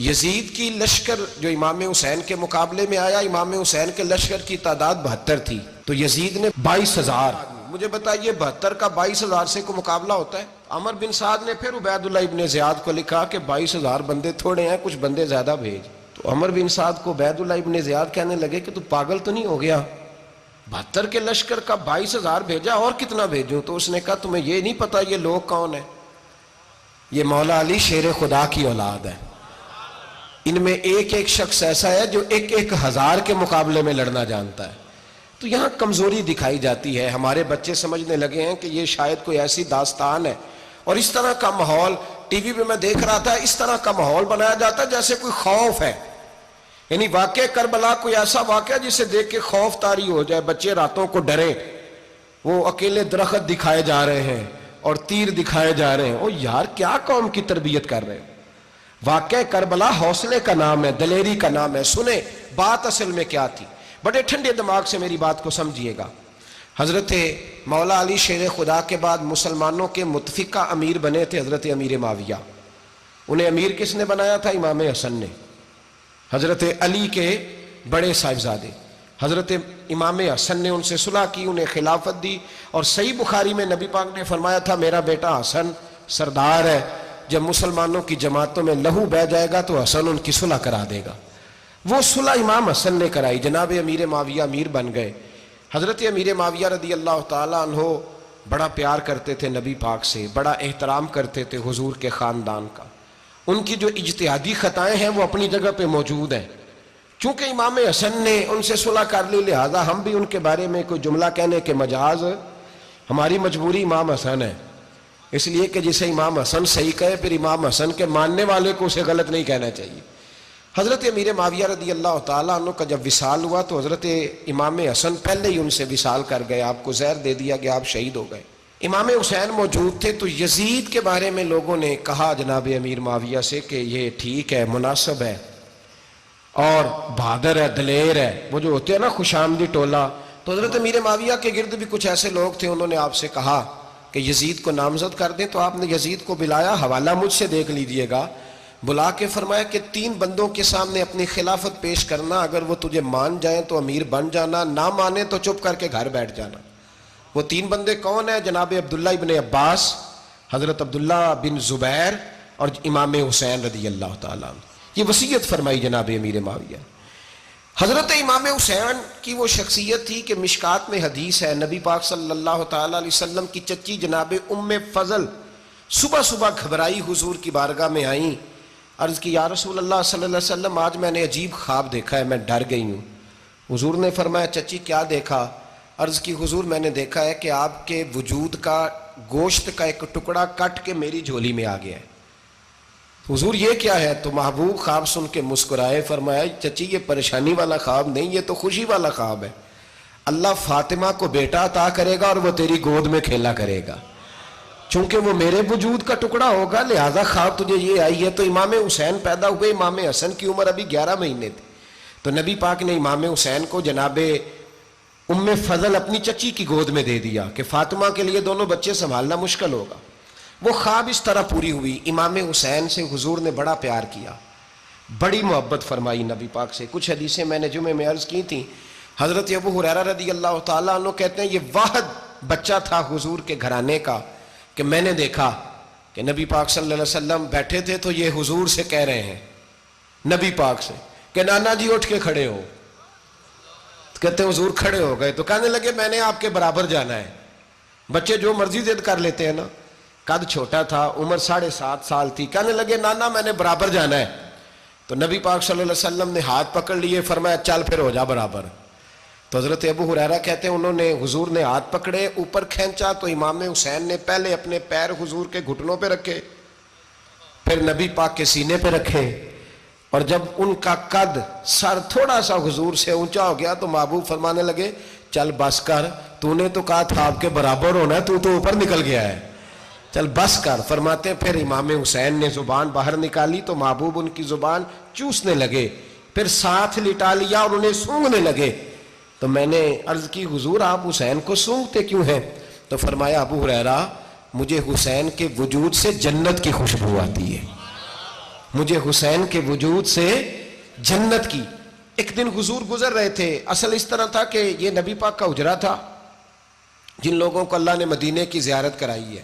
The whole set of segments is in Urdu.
یزید کی لشکر جو امام حسین کے مقابلے میں آیا، امام حسین کے لشکر کی تعداد 72 تھی، تو یزید نے 22,000. مجھے بتائیے 72 کا 22,000 سے کو مقابلہ ہوتا ہے؟ عمر بن سعد نے پھر عبید اللہ ابن زیاد کو لکھا کہ 22,000 بندے تھوڑے ہیں، کچھ بندے زیادہ بھیج. تو عمر بن سعد کو عبید اللہ ابن زیاد کہنے لگے کہ تو پاگل تو نہیں ہو گیا، 72 کے لشکر کا 22,000 بھیجا، اور کتنا بھیجوں؟ تو اس نے کہا تمہیں یہ نہیں پتا یہ لوگ کون ہیں؟ یہ مولا علی شیر خدا کی اولاد ہے. ان میں ایک ایک شخص ایسا ہے جو 1,000 کے مقابلے میں لڑنا جانتا ہے. تو یہاں کمزوری دکھائی جاتی ہے. ہمارے بچے سمجھنے لگے ہیں کہ یہ شاید کوئی ایسی داستان ہے، اور اس طرح کا ماحول ٹی وی پہ میں دیکھ رہا تھا، اس طرح کا ماحول بنایا جاتا ہے جیسے کوئی خوف ہے. یعنی واقع کربلا کوئی ایسا واقعہ جسے دیکھ کے خوف طاری ہو جائے، بچے راتوں کو ڈریں. وہ اکیلے درخت دکھائے جا رہے ہیں اور تیر دکھائے جا رہے ہیں. او یار کیا قوم کی تربیت کر رہے ہیں؟ واقع کربلا حوصلے کا نام ہے، دلیری کا نام ہے. سنیں بات اصل میں کیا تھی، بڑے ٹھنڈے دماغ سے میری بات کو سمجھیے گا. حضرت مولا علی شیر خدا کے بعد مسلمانوں کے متفقہ امیر بنے تھے حضرت امیر معاویہ. انہیں امیر کس نے بنایا تھا؟ امام حسن نے، حضرت علی کے بڑے صاحبزادے. حضرت امام حسن نے ان سے صلح کی، انہیں خلافت دی. اور صحیح بخاری میں نبی پاک نے فرمایا تھا میرا بیٹا حسن سردار ہے، جب مسلمانوں کی جماعتوں میں لہو بہہ جائے گا تو حسن ان کی صلح کرا دے گا. وہ صلح امام حسن نے کرائی. جناب امیر معاویہ امیر بن گئے. حضرت امیر معاویہ رضی اللہ تعالیٰ عنہ بڑا پیار کرتے تھے نبی پاک سے، بڑا احترام کرتے تھے حضور کے خاندان کا. ان کی جو اجتہادی خطائیں ہیں وہ اپنی جگہ پہ موجود ہیں. چونکہ امام حسن نے ان سے صلح کر لی، لہذا ہم بھی ان کے بارے میں کوئی جملہ کہنے کے مجاز، ہماری مجبوری امام حسن ہے. اس لیے کہ جسے امام حسن صحیح کہے پھر امام حسن کے ماننے والے کو اسے غلط نہیں کہنا چاہیے. حضرت امیر معاویہ رضی اللہ تعالیٰ عنہ کا جب وصال ہوا تو حضرت امام حسن پہلے ہی ان سے وصال کر گئے، آپ کو زہر دے دیا کہ آپ شہید ہو گئے. امام حسین موجود تھے. تو یزید کے بارے میں لوگوں نے کہا جناب امیر معاویہ سے کہ یہ ٹھیک ہے، مناسب ہے اور بہادر ہے، دلیر ہے، وہ جو ہوتے ہیں نا خوش آمدی ٹولہ. تو حضرت امیر معاویہ کے گرد بھی کچھ ایسے لوگ تھے، انہوں نے آپ سے کہا کہ یزید کو نامزد کر دیں. تو آپ نے یزید کو بلایا، حوالہ مجھ سے دیکھ لیجئے گا. بلا کے فرمایا کہ 3 بندوں کے سامنے اپنی خلافت پیش کرنا، اگر وہ تجھے مان جائیں تو امیر بن جانا، نہ مانے تو چپ کر کے گھر بیٹھ جانا. وہ 3 بندے کون ہیں؟ جناب عبداللہ ابن عباس، حضرت عبداللہ بن زبیر اور امام حسین رضی اللہ تعالیٰ عنہ. یہ وصیت فرمائی جناب امیر معاویہ. حضرت امام حسین کی وہ شخصیت تھی کہ مشکات میں حدیث ہے، نبی پاک صلی اللہ تعالیٰ علیہ وسلم کی چچی جناب ام فضل صبح صبح گھبرائی حضور کی بارگاہ میں آئیں. عرض کی یا رسول اللہ صلی اللہ علیہ وسلم آج میں نے عجیب خواب دیکھا ہے، میں ڈر گئی ہوں. حضور نے فرمایا چچی کیا دیکھا؟ عرض کی حضور میں نے دیکھا ہے کہ آپ کے وجود کا گوشت کا ایک ٹکڑا کٹ کے میری جھولی میں آ گیا ہے. حضور یہ کیا ہے؟ تو محبوب خواب سن کے مسکرائے، فرمایا چچی یہ پریشانی والا خواب نہیں، یہ تو خوشی والا خواب ہے. اللہ فاطمہ کو بیٹا عطا کرے گا اور وہ تیری گود میں کھیلا کرے گا. چونکہ وہ میرے وجود کا ٹکڑا ہوگا لہذا خواب تجھے یہ آئی ہے. تو امام حسین پیدا ہوئے، امام حسن کی عمر ابھی 11 مہینے تھی. تو نبی پاک نے امام حسین کو جناب ام فضل اپنی چچی کی گود میں دے دیا کہ فاطمہ کے لیے دونوں بچے سنبھالنا مشکل ہوگا. وہ خواب اس طرح پوری ہوئی. امام حسین سے حضور نے بڑا پیار کیا، بڑی محبت فرمائی نبی پاک سے. کچھ حدیثیں میں نے جمعے میں عرض کی تھیں. حضرت ابو ہریرہ رضی اللہ تعالیٰ عنہ کہتے ہیں یہ واحد بچہ تھا حضور کے گھرانے کا کہ میں نے دیکھا کہ نبی پاک صلی اللہ علیہ وسلم بیٹھے تھے تو یہ حضور سے کہہ رہے ہیں، نبی پاک سے کہ نانا جی اٹھ کے کھڑے ہو. کہتے ہیں حضور کھڑے ہو گئے تو کہنے لگے میں نے آپ کے برابر جانا ہے. بچے جو مرضی ضد کر لیتے ہیں نا. قد چھوٹا تھا، عمر 7.5 سال تھی. کہنے لگے نانا میں نے برابر جانا ہے. تو نبی پاک صلی اللہ علیہ وسلم نے ہاتھ پکڑ لیے، فرمایا چل پھر ہو جا برابر. تو حضرت ابو ہریرہ کہتے ہیں انہوں نے حضور نے ہاتھ پکڑے، اوپر کھینچا تو امام حسین نے پہلے اپنے پیر حضور کے گھٹنوں پہ رکھے، پھر نبی پاک کے سینے پہ رکھے. اور جب ان کا قد سر تھوڑا سا حضور سے اونچا ہو گیا تو محبوب فرمانے لگے چل بس کر، تو نے تو کہا تھا آپ کے برابر ہونا ہے، تو اوپر نکل گیا ہے، چل بس کر. فرماتے ہیں پھر امام حسین نے زبان باہر نکالی تو محبوب ان کی زبان چوسنے لگے، پھر ساتھ لٹا لیا اور انہیں سونگھنے لگے. تو میں نے عرض کی حضور آپ حسین کو سونگھتے کیوں ہیں؟ تو فرمایا ابو ہریرہ مجھے حسین کے وجود سے جنت کی خوشبو آتی ہے. مجھے حسین کے وجود سے جنت کی. ایک دن حضور گزر رہے تھے. اصل اس طرح تھا کہ یہ نبی پاک کا حجرہ تھا. جن لوگوں کو اللہ نے مدینے کی زیارت کرائی ہے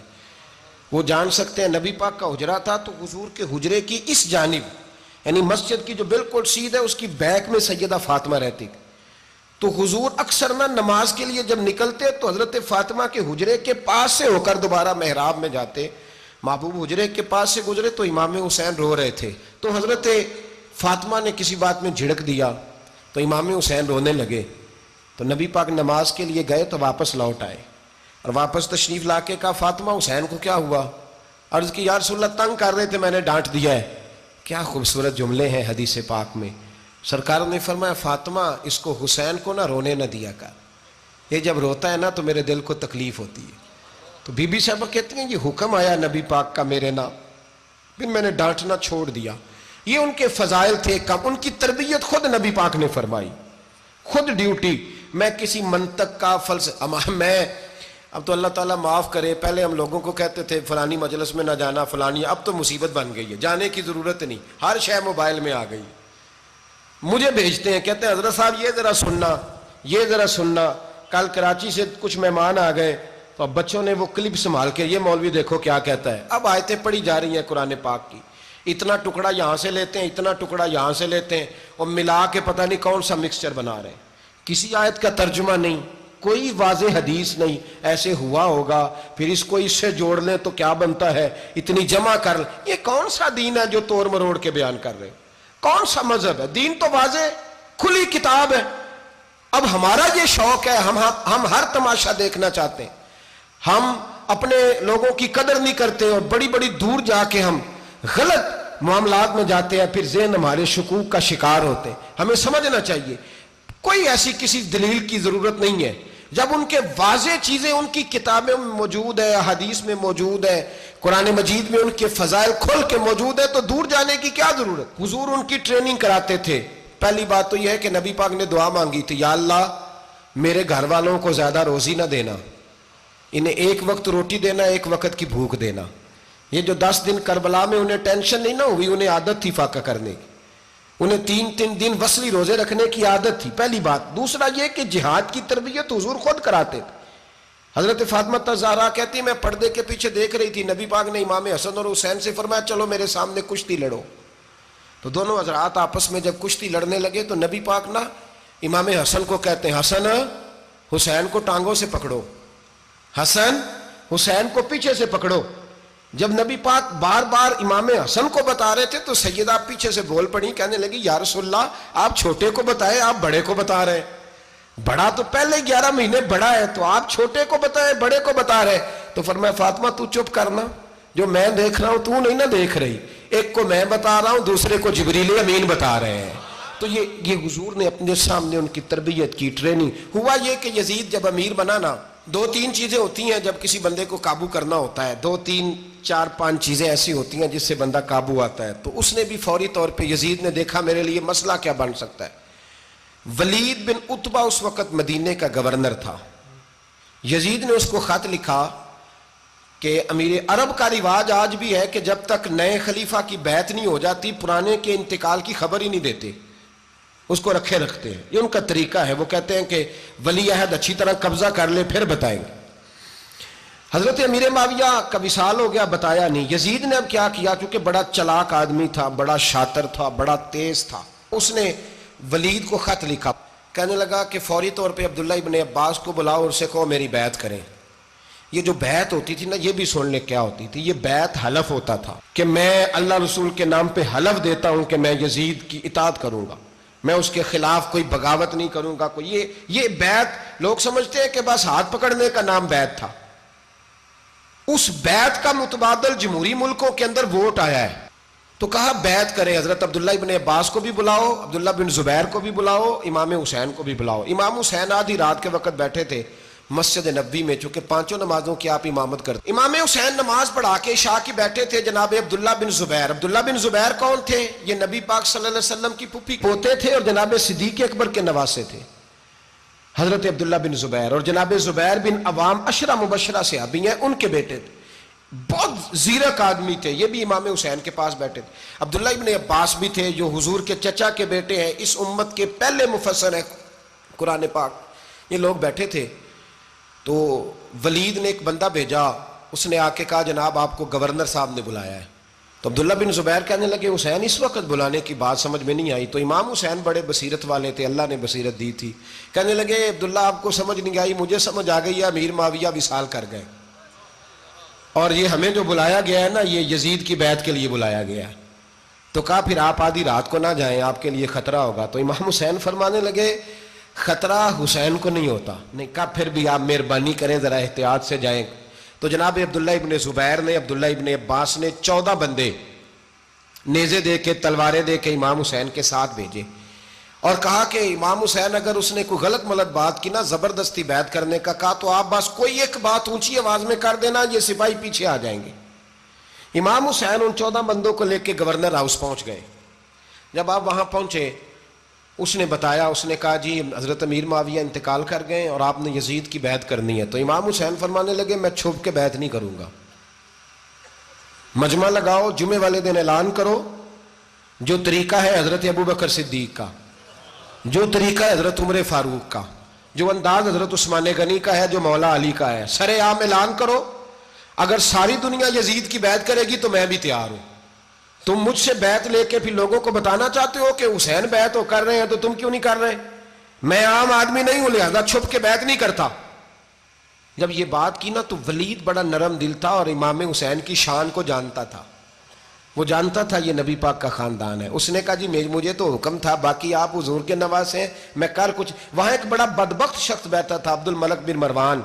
وہ جان سکتے ہیں نبی پاک کا حجرہ تھا. تو حضور کے حجرے کی اس جانب یعنی مسجد کی جو بالکل سیدھ ہے اس کی بیک میں سیدہ فاطمہ رہتی. تو حضور اکثر نہ نماز کے لیے جب نکلتے تو حضرت فاطمہ کے حجرے کے پاس سے ہو کر دوبارہ محراب میں جاتے. محبوب حجرے کے پاس سے گزرے تو امام حسین رو رہے تھے. تو حضرت فاطمہ نے کسی بات میں جھڑک دیا تو امام حسین رونے لگے. تو نبی پاک نماز کے لیے گئے تو واپس لوٹ آئے اور واپس تشریف لا کے کہا فاطمہ حسین کو کیا ہوا؟ عرض کی یا رسول اللہ تنگ کر رہے تھے میں نے ڈانٹ دیا ہے. کیا خوبصورت جملے ہیں حدیث پاک میں. سرکار نے فرمایا فاطمہ اس کو حسین کو نہ رونے نہ دیا کر, یہ جب روتا ہے نا تو میرے دل کو تکلیف ہوتی ہے. تو بی بی صاحبہ کہتی ہیں یہ حکم آیا نبی پاک کا میرے نام, پھر میں نے ڈانٹنا چھوڑ دیا. یہ ان کے فضائل تھے کم, ان کی تربیت خود نبی پاک نے فرمائی, خود ڈیوٹی. میں کسی منطق کا میں اب تو اللہ تعالیٰ معاف کرے, پہلے ہم لوگوں کو کہتے تھے فلانی مجلس میں نہ جانا فلانی, اب تو مصیبت بن گئی ہے, جانے کی ضرورت نہیں, ہر شے موبائل میں آ گئی. مجھے بھیجتے ہیں کہتے ہیں حضرت صاحب یہ ذرا سننا یہ ذرا سننا. کل کراچی سے کچھ مہمان آ گئے تو اب بچوں نے وہ کلپ سنبھال کے یہ مولوی دیکھو کیا کہتا ہے. اب آیتیں پڑھی جا رہی ہیں قرآن پاک کی, اتنا ٹکڑا یہاں سے لیتے ہیں اتنا ٹکڑا یہاں سے لیتے ہیں اور ملا کے پتہ نہیں کون سا مکسچر بنا رہے ہیں. کسی آیت کا ترجمہ نہیں, کوئی واضح حدیث نہیں. ایسے ہوا ہوگا پھر اس کو اس سے جوڑ لیں تو کیا بنتا ہے, اتنی جمع کر لیں. یہ کون سا دین ہے جو توڑ مروڑ کے بیان کر رہے ہیں؟ کون سا مذہب ہے؟ دین تو واضح کھلی کتاب ہے. اب ہمارا یہ شوق ہے, ہم ہر تماشا دیکھنا چاہتے ہیں, ہم اپنے لوگوں کی قدر نہیں کرتے اور بڑی بڑی دور جا کے ہم غلط معاملات میں جاتے ہیں, پھر ذہن ہمارے شکوک کا شکار ہوتے ہیں. ہمیں سمجھنا چاہیے کوئی ایسی کسی دلیل کی ضرورت نہیں ہے. جب ان کے واضح چیزیں ان کی کتابیں میں موجود ہے, حدیث میں موجود ہے, قرآن مجید میں ان کے فضائل کھل کے موجود ہے تو دور جانے کی کیا ضرورت. حضور ان کی ٹریننگ کراتے تھے. پہلی بات تو یہ ہے کہ نبی پاک نے دعا مانگی تھی, یا اللہ میرے گھر والوں کو زیادہ روزی نہ دینا, انہیں ایک وقت روٹی دینا ایک وقت کی بھوک دینا. یہ جو 10 دن کربلا میں انہیں ٹینشن نہیں نہ ہوئی, انہیں عادت تھی فاقہ کرنے کی, انہیں 3 دن وصلی روزے رکھنے کی عادت تھی. پہلی بات. دوسرا یہ کہ جہاد کی تربیت حضور خود کراتے تھے. حضرت فاطمہ زہرا کہتی میں پردے کے پیچھے دیکھ رہی تھی, نبی پاک نے امام حسن اور حسین سے فرمایا چلو میرے سامنے کشتی لڑو. تو دونوں حضرات آپس میں جب کشتی لڑنے لگے تو نبی پاک نا امام حسن کو کہتے ہیں حسن حسین کو ٹانگوں سے پکڑو, حسن حسین کو پیچھے سے پکڑو. جب نبی پاک بار بار امام حسن کو بتا رہے تھے تو سیدہ پیچھے سے بول پڑی, کہنے لگی یا رسول اللہ آپ چھوٹے کو بتائیں آپ بڑے کو بتا رہے ہیں. بڑا تو پہلے 11 مہینے بڑا ہے تو آپ چھوٹے کو بتائیں بڑے کو بتا رہے. تو فرمایا فاطمہ تو چپ کرنا, جو میں دیکھ رہا ہوں تو نہیں نہ دیکھ رہی, ایک کو میں بتا رہا ہوں دوسرے کو جبریل امین بتا رہے ہیں. تو یہ حضور نے اپنے سامنے ان کی تربیت کی, ٹریننگ. ہوا یہ کہ یزید جب امیر بنا نا 2-3 چیزیں ہوتی ہیں جب کسی بندے کو قابو کرنا ہوتا ہے, 2-3-4-5 چیزیں ایسی ہوتی ہیں جس سے بندہ قابو آتا ہے. تو اس نے بھی فوری طور پہ یزید نے دیکھا میرے لیے مسئلہ کیا بن سکتا ہے. ولید بن عتبہ اس وقت مدینے کا گورنر تھا. یزید نے اس کو خط لکھا کہ امیر عرب کا رواج آج بھی ہے کہ جب تک نئے خلیفہ کی بیعت نہیں ہو جاتی پرانے کے انتقال کی خبر ہی نہیں دیتے, اس کو رکھے رکھتے ہیں. یہ ان کا طریقہ ہے. وہ کہتے ہیں کہ ولی عہد اچھی طرح قبضہ کر لے پھر بتائیں گے. حضرت امیر معاویہ کا وصال ہو گیا, بتایا نہیں. یزید نے اب کیا کیا, کیونکہ بڑا چلاک آدمی تھا, بڑا شاطر تھا, بڑا تیز تھا, اس نے ولید کو خط لکھا. کہنے لگا کہ فوری طور پہ عبداللہ ابن عباس کو بلاؤ اور اسے کہو میری بیعت کریں. یہ جو بیعت ہوتی تھی نا یہ بھی سن لے کیا ہوتی تھی. یہ بیعت حلف ہوتا تھا کہ میں اللہ رسول کے نام پہ حلف دیتا ہوں کہ میں یزید کی اطاعت کروں گا, میں اس کے خلاف کوئی بغاوت نہیں کروں گا. کوئی یہ بیعت لوگ سمجھتے ہیں کہ بس ہاتھ پکڑنے کا نام بیعت تھا. اس بیعت کا متبادل جمہوری ملکوں کے اندر ووٹ آیا ہے. تو کہا بیعت کریں. حضرت عبداللہ ابن عباس کو بھی بلاؤ, عبداللہ بن زبیر کو بھی بلاؤ, امام حسین کو بھی بلاؤ. امام حسین آدھی رات کے وقت بیٹھے تھے مسجد نبوی میں, چونکہ 5 نمازوں کی آپ امامت کرتے. امام حسین نماز پڑھا کے عشاء کی بیٹھے تھے. جناب عبداللہ بن زبیر. عبداللہ بن زبیر کون تھے؟ یہ نبی پاک صلی اللہ علیہ وسلم کی پھوپھی پوتے تھے اور جناب صدیق اکبر کے نواسے تھے. حضرت عبداللہ بن زبیر اور جناب زبیر بن عوام 10 مبشرہ صحابی ہیں, ان کے بیٹے تھے. بہت زیرک آدمی تھے، یہ بھی امام حسین کے پاس بیٹھے تھے۔ عبداللہ ابن عباس بھی تھے جو حضور کے چچا کے بیٹے ہیں، اس امت کے پہلے مفسر ہیں قرآن پاک، یہ لوگ بیٹھے تھے۔ تو ولید نے ایک بندہ بھیجا، اس نے آ کے کہا جناب آپ کو گورنر صاحب نے بلایا ہے۔ تو عبداللہ بن زبیر کہنے لگے حسین اس وقت بلانے کی بات سمجھ میں نہیں آئی۔ تو امام حسین بڑے بصیرت والے تھے، اللہ نے بصیرت دی تھی، کہنے لگے عبداللہ آپ کو سمجھ نہیں آئی، مجھے سمجھ آ گئی ہے، امیر معاویہ وصال کر گئے، اور یہ ہمیں جو بلایا گیا ہے نا یہ یزید کی بیعت کے لیے بلایا گیا ہے۔ تو کہا پھر آپ آدھی رات کو نہ جائیں، آپ کے لیے خطرہ ہوگا۔ تو امام حسین فرمانے لگے خطرہ حسین کو نہیں ہوتا، نہیں کہا پھر بھی آپ مہربانی کریں ذرا احتیاط سے جائیں۔ تو جناب عبداللہ ابن زبیر نے، عبداللہ ابن عباس نے 14 بندے نیزے دے کے تلواریں دے کے امام حسین کے ساتھ بھیجے، اور کہا کہ امام حسین اگر اس نے کوئی غلط ملت بات کی نا، زبردستی بیعت کرنے کا کہا، تو آپ بس کوئی ایک بات اونچی آواز میں کر دینا، یہ سپاہی پیچھے آ جائیں گے۔ امام حسین ان 14 بندوں کو لے کے گورنر ہاؤس پہنچ گئے۔ جب آپ وہاں پہنچے اس نے بتایا، اس نے کہا جی حضرت امیر معاویہ انتقال کر گئے اور آپ نے یزید کی بیعت کرنی ہے۔ تو امام حسین فرمانے لگے میں چھپ کے بیعت نہیں کروں گا، مجمع لگاؤ، جمعے والے دن اعلان کرو، جو طریقہ ہے حضرت ابوبکر صدیق کا، جو طریقہ ہے حضرت عمر فاروق کا، جو انداز حضرت عثمان غنی کا ہے، جو مولا علی کا ہے، سر عام اعلان کرو، اگر ساری دنیا یزید کی بیعت کرے گی تو میں بھی تیار ہوں۔ تم مجھ سے بیعت لے کے پھر لوگوں کو بتانا چاہتے ہو کہ حسین بیعت ہو کر رہے ہیں تو تم کیوں نہیں کر رہے؟ میں عام آدمی نہیں ہوں، لہذا چھپ کے بیعت نہیں کرتا۔ جب یہ بات کی نا تو ولید بڑا نرم دل تھا اور امام حسین کی شان کو جانتا تھا، وہ جانتا تھا یہ نبی پاک کا خاندان ہے۔ اس نے کہا جی مجھے تو حکم تھا، باقی آپ حضور کے نواز ہیں، میں کر کچھ۔ وہاں ایک بڑا بدبخت شخص بیٹھا تھا عبد الملک بن مروان،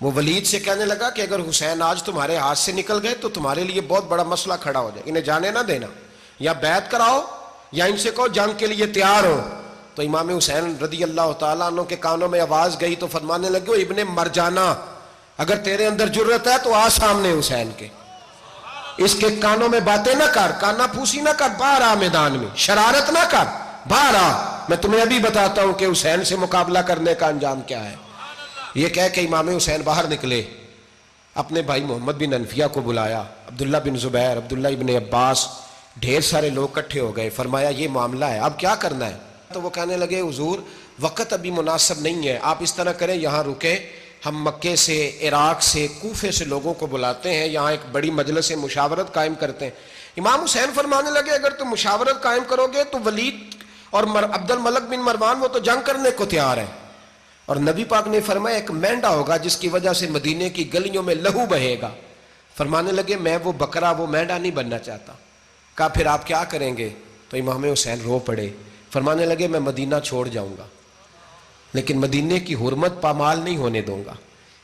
وہ ولید سے کہنے لگا کہ اگر حسین آج تمہارے ہاتھ سے نکل گئے تو تمہارے لیے بہت بڑا مسئلہ کھڑا ہو جائے، انہیں جانے نہ دینا، یا بیعت کراؤ یا ان سے کہو جنگ کے لیے تیار ہو۔ تو امام حسین رضی اللہ تعالیٰ عنہ کے کانوں میں آواز گئی تو فرمانے لگے ابن مرجانہ اگر تیرے اندر جرت ہے تو آ سامنے حسین کے، اس کے کانوں میں باتیں نہ کر، کانا پھوسی نہ کر، باہر آ میدان میں، شرارت نہ کر، باہر آ، میں تمہیں ابھی بتاتا ہوں کہ حسین سے مقابلہ کرنے کا انجام کیا ہے۔ یہ کہہ کہ امام حسین باہر نکلے، اپنے بھائی محمد بن انفیہ کو بلایا، عبداللہ بن زبیر، عبداللہ ابن عباس، ڈھیر سارے لوگ کٹھے ہو گئے۔ فرمایا یہ معاملہ ہے، اب کیا کرنا ہے؟ تو وہ کہنے لگے حضور وقت ابھی مناسب نہیں ہے، آپ اس طرح کریں یہاں رکے، ہم مکے سے، عراق سے، کوفے سے لوگوں کو بلاتے ہیں، یہاں ایک بڑی مجلس مشاورت قائم کرتے ہیں۔ امام حسین فرمانے لگے اگر تم مشاورت قائم کرو گے تو ولید اور عبد الملک بن مروان وہ تو جنگ کرنے کو تیار ہے، اور نبی پاک نے فرمایا ایک مینڈا ہوگا جس کی وجہ سے مدینے کی گلیوں میں لہو بہے گا۔ فرمانے لگے میں وہ بکرا، وہ مینڈا نہیں بننا چاہتا۔ کہا پھر آپ کیا کریں گے؟ تو امام حسین رو پڑے، فرمانے لگے میں مدینہ چھوڑ جاؤں گا لیکن مدینے کی حرمت پامال نہیں ہونے دوں گا۔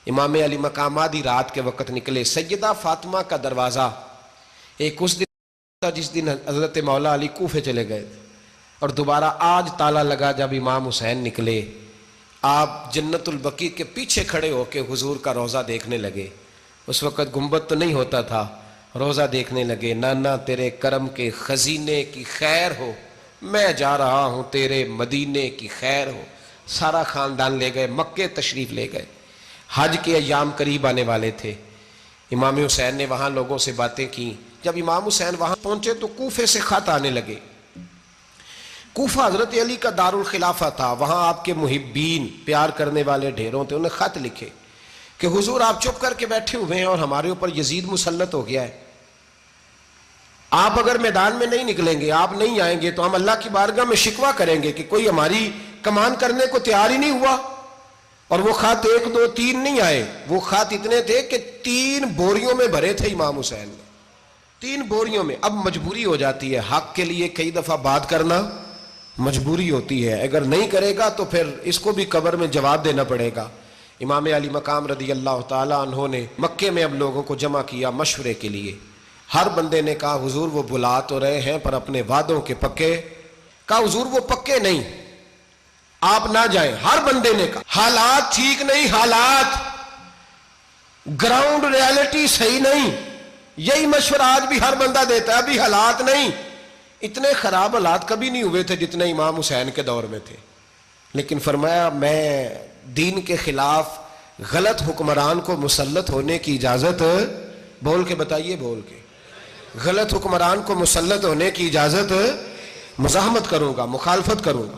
امام علی مقام آدھی رات کے وقت نکلے، سیدہ فاطمہ کا دروازہ ایک اس دن تھا جس دن حضرت مولا علی کوفے چلے گئے تھے، اور دوبارہ آج تالا لگا جب امام حسین نکلے۔ آپ جنت البقیع کے پیچھے کھڑے ہو کے حضور کا روضہ دیکھنے لگے، اس وقت گنبد تو نہیں ہوتا تھا، روضہ دیکھنے لگے۔ نانا تیرے کرم کے خزینے کی خیر ہو، میں جا رہا ہوں تیرے مدینے کی خیر ہو۔ سارا خاندان لے گئے، مکے تشریف لے گئے، حج کے ایام قریب آنے والے تھے۔ امام حسین نے وہاں لوگوں سے باتیں کی۔ جب امام حسین وہاں پہنچے تو کوفے سے خط آنے لگے۔ کوفہ حضرت علی کا دارالخلافہ تھا، وہاں آپ کے محبین، پیار کرنے والے ڈھیروں تھے، انہیں خط لکھے کہ حضور آپ چپ کر کے بیٹھے ہوئے ہیں اور ہمارے اوپر یزید مسلط ہو گیا ہے، آپ اگر میدان میں نہیں نکلیں گے، آپ نہیں آئیں گے تو ہم اللہ کی بارگاہ میں شکوہ کریں گے کہ کوئی ہماری کمان کرنے کو تیار ہی نہیں ہوا۔ اور وہ خط 1 2 3 نہیں آئے، وہ خط اتنے تھے کہ 3 بوریوں میں بھرے تھے امام حسین نے، 3 بوریوں میں۔ اب مجبوری ہو جاتی ہے، حق کے لیے کئی دفعہ بات کرنا مجبوری ہوتی ہے، اگر نہیں کرے گا تو پھر اس کو بھی قبر میں جواب دینا پڑے گا۔ امام علی مقام رضی اللہ تعالیٰ عنہ نے مکے میں اب لوگوں کو جمع کیا مشورے کے لیے۔ ہر بندے نے کہا حضور وہ بلا تو رہے ہیں پر اپنے وعدوں کے پکے۔ کہا حضور وہ پکے نہیں، آپ نہ جائیں۔ ہر بندے نے کہا حالات ٹھیک نہیں، حالات گراؤنڈ ریالٹی صحیح نہیں، یہی مشورہ آج بھی ہر بندہ دیتا ہے، ابھی حالات نہیں۔ اتنے خراب حالات کبھی نہیں ہوئے تھے جتنے امام حسین کے دور میں تھے، لیکن فرمایا میں دین کے خلاف غلط حکمران کو مسلط ہونے کی اجازت بول کے بتائیے، بول کے۔ غلط حکمران کو مسلط ہونے کی اجازت، مزاحمت کروں گا، مخالفت کروں گا۔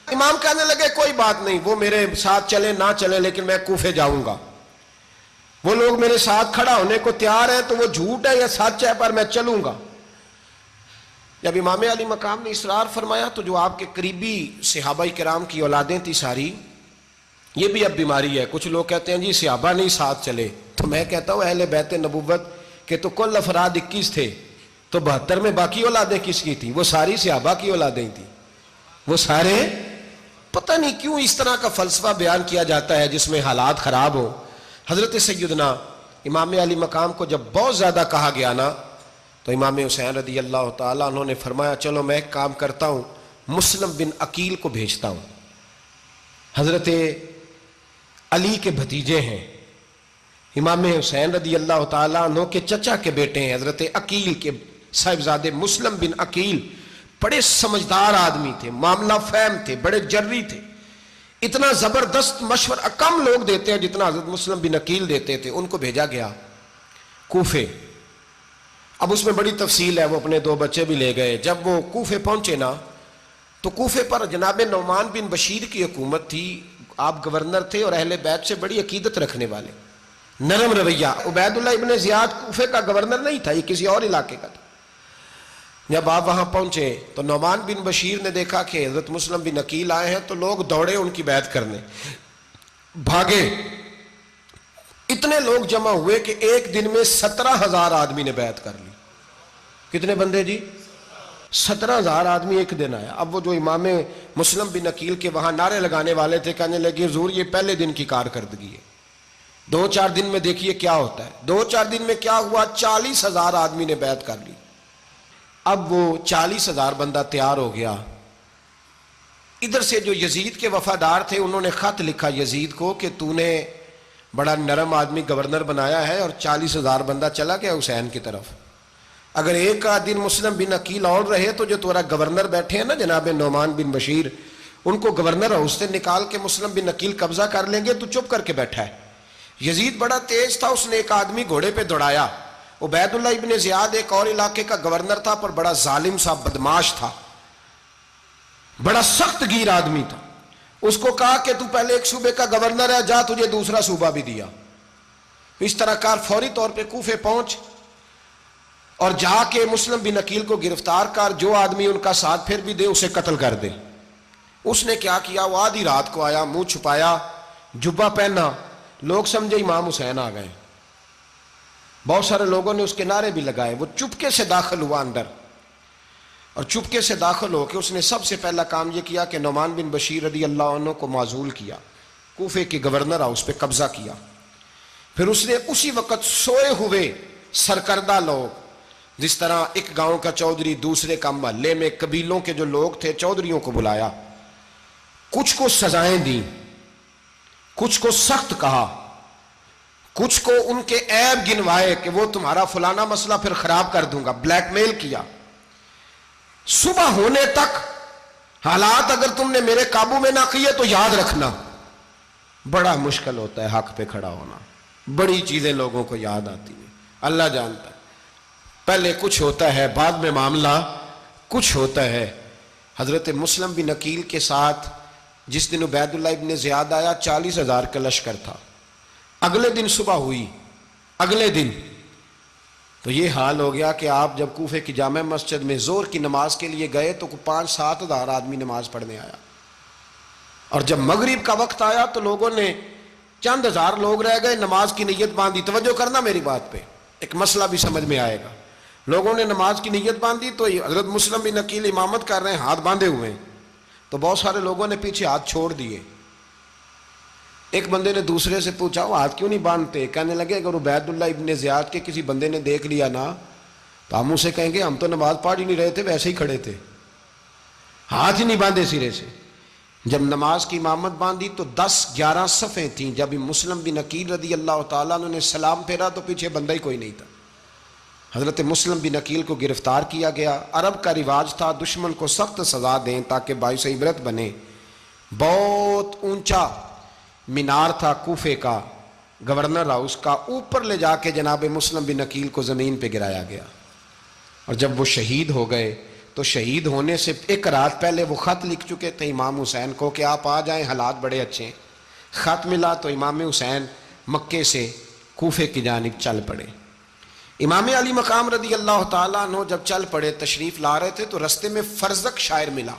امام کہنے لگے کوئی بات نہیں، وہ میرے ساتھ چلے نہ چلے لیکن میں کوفے جاؤں گا، وہ لوگ میرے ساتھ کھڑا ہونے کو تیار ہیں تو وہ جھوٹ ہے یا سچ ہے پر میں چلوں گا۔ جب امام علی مقام نے اصرار فرمایا تو جو آپ کے قریبی صحابہ کرام کی اولادیں تھی ساری، یہ بھی اب بیماری ہے، کچھ لوگ کہتے ہیں جی صحابہ نہیں ساتھ چلے، تو میں کہتا ہوں اہل بیت نبوت کے تو کل افراد 21 تھے، تو 72 میں باقی اولادیں کس کی تھی؟ وہ ساری صحابہ کی اولادیں تھیں، وہ سارے۔ پتہ نہیں کیوں اس طرح کا فلسفہ بیان کیا جاتا ہے جس میں حالات خراب ہو۔ حضرت سیدنا امام علی مقام کو جب بہت زیادہ کہا گیا نا تو امام حسین رضی اللہ تعالیٰ انہوں نے فرمایا چلو میں ایک کام کرتا ہوں، مسلم بن عقیل کو بھیجتا ہوں، حضرت علی کے بھتیجے ہیں، امام حسین رضی اللہ تعالیٰ عنہ کے چچا کے بیٹے ہیں، حضرت عقیل کے صاحبزادے مسلم بن عقیل بڑے سمجھدار آدمی تھے، معاملہ فہم تھے، بڑے جری تھے، اتنا زبردست مشورہ کم لوگ دیتے ہیں جتنا حضرت مسلم بن عقیل دیتے تھے۔ ان کو بھیجا گیا کوفے۔ اب اس میں بڑی تفصیل ہے، وہ اپنے 2 بچے بھی لے گئے۔ جب وہ کوفے پہنچے نا تو کوفے پر جناب نعمان بن بشیر کی حکومت تھی، آپ گورنر تھے اور اہل بیت سے بڑی عقیدت رکھنے والے، نرم رویہ۔ عبید اللہ ابن زیاد کوفے کا گورنر نہیں تھا، یہ کسی اور علاقے کا تھا۔ جب آپ وہاں پہنچے تو نعمان بن بشیر نے دیکھا کہ حضرت مسلم بن عقیل آئے ہیں تو لوگ دوڑے ان کی بیعت کرنے، بھاگے، اتنے لوگ جمع ہوئے کہ ایک دن میں 17,000 آدمی نے بیعت کر لی۔ کتنے بندے جی؟ 17,000 آدمی ایک دن آیا۔ اب وہ جو امام مسلم بن عقیل کے وہاں نعرے لگانے والے تھے کہنے لگے حضور یہ پہلے دن کی کارکردگی ہے، 2-4 دن میں دیکھیے کیا ہوتا ہے۔ 2-4 دن میں کیا ہوا؟ 40,000 آدمی نے بیعت کر لی۔ اب وہ 40,000 بندہ تیار ہو گیا۔ ادھر سے جو یزید کے وفادار تھے انہوں نے خط لکھا یزید کو کہ تو نے بڑا نرم آدمی گورنر بنایا ہے اور 40,000 بندہ چلا گیا حسین کی طرف، اگر ایک دن مسلم بن عقیل اور رہے تو جو تمہارا گورنر بیٹھے ہیں نا جناب نعمان بن بشیر، ان کو گورنر ہاؤس سے نکال کے مسلم بن عقیل قبضہ کر لیں گے، تو چپ کر کے بیٹھا ہے۔ یزید بڑا تیز تھا، اس نے ایک آدمی گھوڑے پہ دوڑایا۔ عبید اللہ ابن زیاد ایک اور علاقے کا گورنر تھا پر بڑا ظالم سا بدماش تھا، بڑا سخت گیر آدمی تھا۔ اس کو کہا کہ تو پہلے ایک صوبے کا گورنر ہے، جا تجھے دوسرا صوبہ بھی دیا۔ اس طرح کار فوری طور پہ کوفے پہنچ اور جا کے مسلم بن عقیل کو گرفتار کر، جو آدمی ان کا ساتھ پھر بھی دے اسے قتل کر دے۔ اس نے کیا کیا؟ وہ آدھی رات کو آیا، منہ چھپایا، جبہ پہنا، لوگ سمجھے امام حسین آ گئے۔ بہت سارے لوگوں نے اس کے نعرے بھی لگائے۔ وہ چپکے سے داخل ہوا اندر، اور چپکے سے داخل ہو کے اس نے سب سے پہلا کام یہ کیا کہ نعمان بن بشیر رضی اللہ عنہ کو معزول کیا، کوفے کے گورنر ہاؤس پہ قبضہ کیا۔ پھر اس نے اسی وقت سوئے ہوئے سرکردہ لوگ، جس طرح ایک گاؤں کا چودھری دوسرے کا محلے میں قبیلوں کے جو لوگ تھے چودھریوں کو بلایا، کچھ کو سزائیں دیں، کچھ کو سخت کہا، کچھ کو ان کے عیب گنوائے کہ وہ تمہارا فلانا مسئلہ پھر خراب کر دوں گا، بلیک میل کیا۔ صبح ہونے تک حالات اگر تم نے میرے قابو میں نہ کیے تو یاد رکھنا بڑا مشکل ہوتا ہے حق پہ کھڑا ہونا، بڑی چیزیں لوگوں کو یاد آتی ہیں، اللہ جانتا ہے۔ پہلے کچھ ہوتا ہے، بعد میں معاملہ کچھ ہوتا ہے۔ حضرت مسلم بن عقیل کے ساتھ جس دن عبید اللہ ابن زیاد آیا 40,000 کا لشکر تھا۔ اگلے دن صبح ہوئی، اگلے دن تو یہ حال ہو گیا کہ آپ جب کوفے کی جامع مسجد میں زور کی نماز کے لیے گئے تو 5-7 ہزار آدمی نماز پڑھنے آیا، اور جب مغرب کا وقت آیا تو لوگوں نے چند ہزار لوگ رہ گئے، نماز کی نیت باندھی۔ توجہ کرنا میری بات پہ، ایک مسئلہ بھی سمجھ میں آئے گا۔ لوگوں نے نماز کی نیت باندھی تو حضرت مسلم بن عقیل امامت کر رہے ہیں، ہاتھ باندھے ہوئے ہیں، تو بہت سارے لوگوں نے پیچھے ہاتھ چھوڑ دیے۔ ایک بندے نے دوسرے سے پوچھا وہ ہاتھ کیوں نہیں باندھتے؟ کہنے لگے اگر عبید اللہ ابن زیاد کے کسی بندے نے دیکھ لیا نا تو ہم اسے کہیں گے ہم تو نماز پڑھ ہی نہیں رہے تھے، ویسے ہی کھڑے تھے، ہاتھ ہی نہیں باندھے سرے سے۔ جب نماز کی امامت باندھی تو 10-11 صفیں تھیں۔ جب مسلم بن عقیل رضی اللہ تعالیٰ عنہ نے سلام پھیرا تو پیچھے بندہ ہی کوئی نہیں تھا۔ حضرت مسلم بن عقیل کو گرفتار کیا گیا۔ عرب کا رواج تھا دشمن کو سخت سزا دیں تاکہ باعث عبرت بنے۔ بہت اونچا مینار تھا کوفے کا، گورنر ہاؤس کا اوپر لے جا کے جناب مسلم بن عقیل کو زمین پہ گرایا گیا، اور جب وہ شہید ہو گئے تو شہید ہونے سے ایک رات پہلے وہ خط لکھ چکے تھے امام حسین کو کہ آپ آ جائیں، حالات بڑے اچھے ہیں۔ خط ملا تو امام حسین مکے سے کوفے کی جانب چل پڑے۔ امام علی مقام رضی اللہ تعالیٰ عنہ جب چل پڑے، تشریف لا رہے تھے تو رستے میں فرزق شاعر ملا،